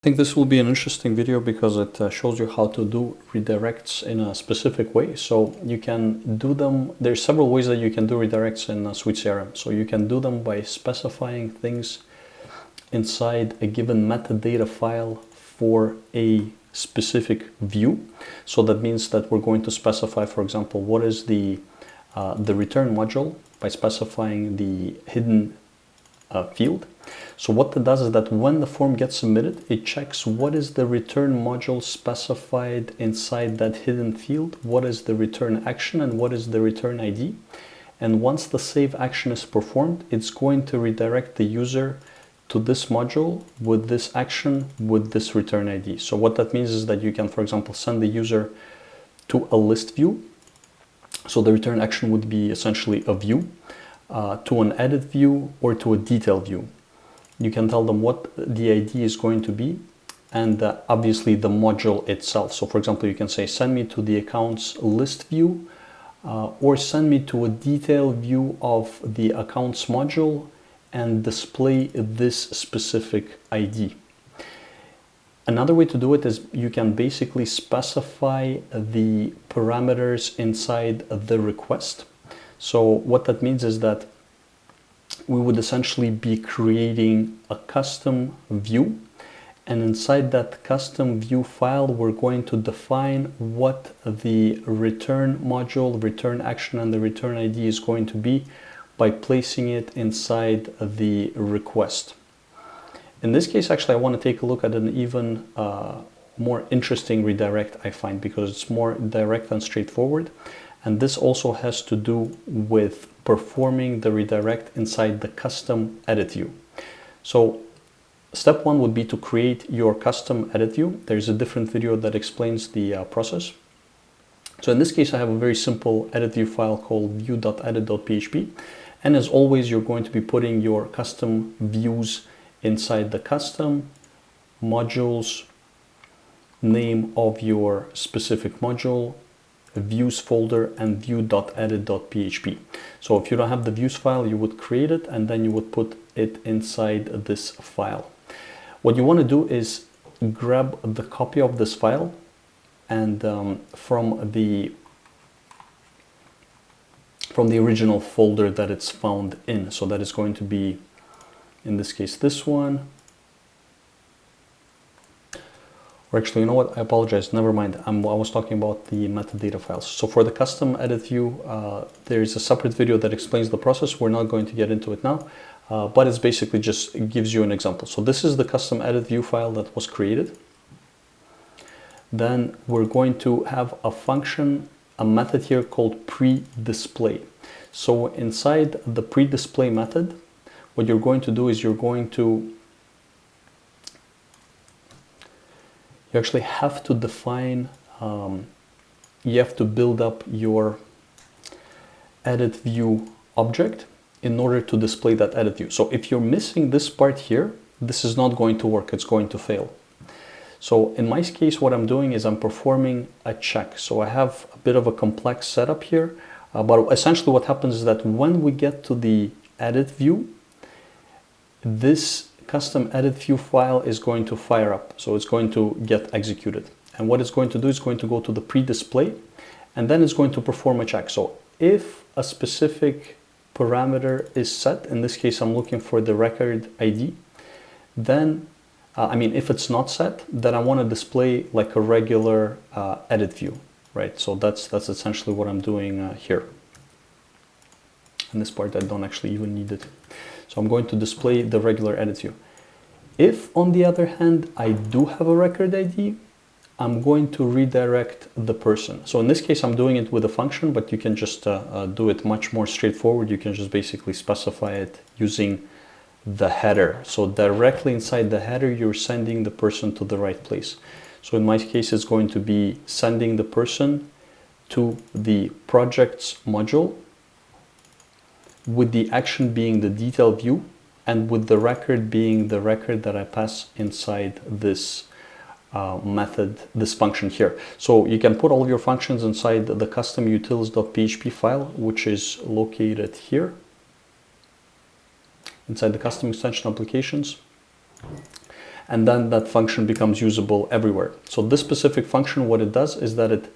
I think this will be an interesting video because it shows you how to do redirects in a specific way. So you can do them, there's several ways that you can do redirects in SuiteCRM. So you can do them by specifying things inside a given metadata file for a specific view. So that means that we're going to specify, for example, what is the return module by specifying the hidden field. So what that does is that when the form gets submitted, it checks what is the return module specified inside that hidden field, what is the return action, and what is the return ID. And once the save action is performed, it's going to redirect the user to this module with this action with this return ID. So what that means is that you can, for example, send the user to a list view. So the return action would be essentially a view, to an edit view, or to a detail view. You can tell them what the ID is going to be and obviously the module itself. So for example, you can say send me to the accounts list view or send me to a detail view of the accounts module and display this specific ID. Another way to do it is you can basically specify the parameters inside the request. So what that means is that we would essentially be creating a custom view, and inside that custom view file we're going to define what the return module, return action, and the return ID is going to be by placing it inside the request. In this case, actually, I want to take a look at an even more interesting redirect, I find, because it's more direct and straightforward. And this also has to do with performing the redirect inside the custom edit view. So step one would be to create your custom edit view. There's a different video that explains the process. So in this case, I have a very simple edit view file called view.edit.php. And as always, you're going to be putting your custom views inside the custom modules, name of your specific module, views folder, and view.edit.php. So if you don't have the views file, you would create it and then you would put it inside this file. What you want to do is grab the copy of this file and from the original folder that it's found in. So that is going to be, in this case, this one. Or actually, you know what? I apologize. Never mind. I was talking about the metadata files. So for the custom edit view, there's a separate video that explains the process. We're not going to get into it now, but it's basically just gives you an example. So this is the custom edit view file that was created. Then we're going to have a function, a method here called pre-display. So inside the pre-display method, what you're going to do is you're going to you actually have to define, you have to build up your edit view object in order to display that edit view. So if you're missing this part here, this is not going to work, it's going to fail. So in my case, what I'm doing is I'm performing a check. So I have a bit of a complex setup here, but essentially what happens is that when we get to the edit view, this custom edit view file is going to fire up. So it's going to get executed. And what it's going to do is going to go to the pre-display and then it's going to perform a check. So if a specific parameter is set, in this case, I'm looking for the record ID, then, if it's not set, then I want to display like a regular edit view, right? So that's essentially what I'm doing here. In this part, I don't actually even need it. So I'm going to display the regular edit view. If, on the other hand, I do have a record ID, I'm going to redirect the person. So in this case, I'm doing it with a function, but you can just do it much more straightforward. You can just basically specify it using the header. So directly inside the header, you're sending the person to the right place. So in my case, it's going to be sending the person to the projects module, with the action being the detail view and with the record being the record that I pass inside this method, this function here. So you can put all of your functions inside the custom utils.php file, which is located here inside the custom extension applications. and then that function becomes usable everywhere. So this specific function, what it does is that it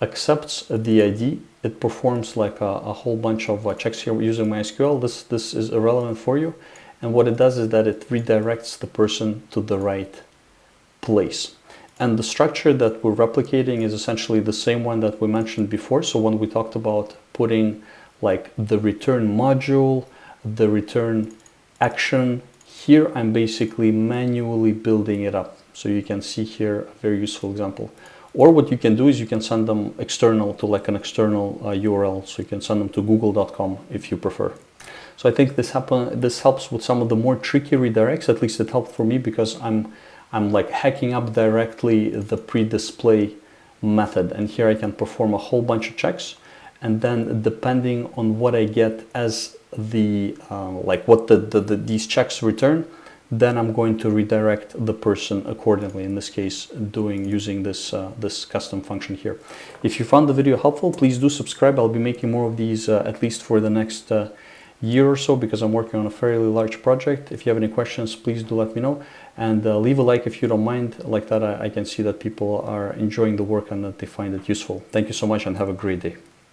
accepts the ID. It performs like a whole bunch of checks here using MySQL. This is irrelevant for you. And what it does is that it redirects the person to the right place. And the structure that we're replicating is essentially the same one that we mentioned before. So when we talked about putting like the return module, the return action, here I'm basically manually building it up. So you can see here a very useful example. Or what you can do is you can send them external to like an external URL. So you can send them to google.com if you prefer. So I think this helps with some of the more tricky redirects. At least it helped for me because I'm like hacking up directly the pre-display method. And here I can perform a whole bunch of checks. And then depending on what I get as the, like what these checks return, then I'm going to redirect the person accordingly. In this case, using this custom function here. If you found the video helpful, please do subscribe. I'll be making more of these at least for the next year or so, because I'm working on a fairly large project. If you have any questions, please do let me know, and leave a like if you don't mind. Like that, I can see that people are enjoying the work and that they find it useful. Thank you so much and have a great day.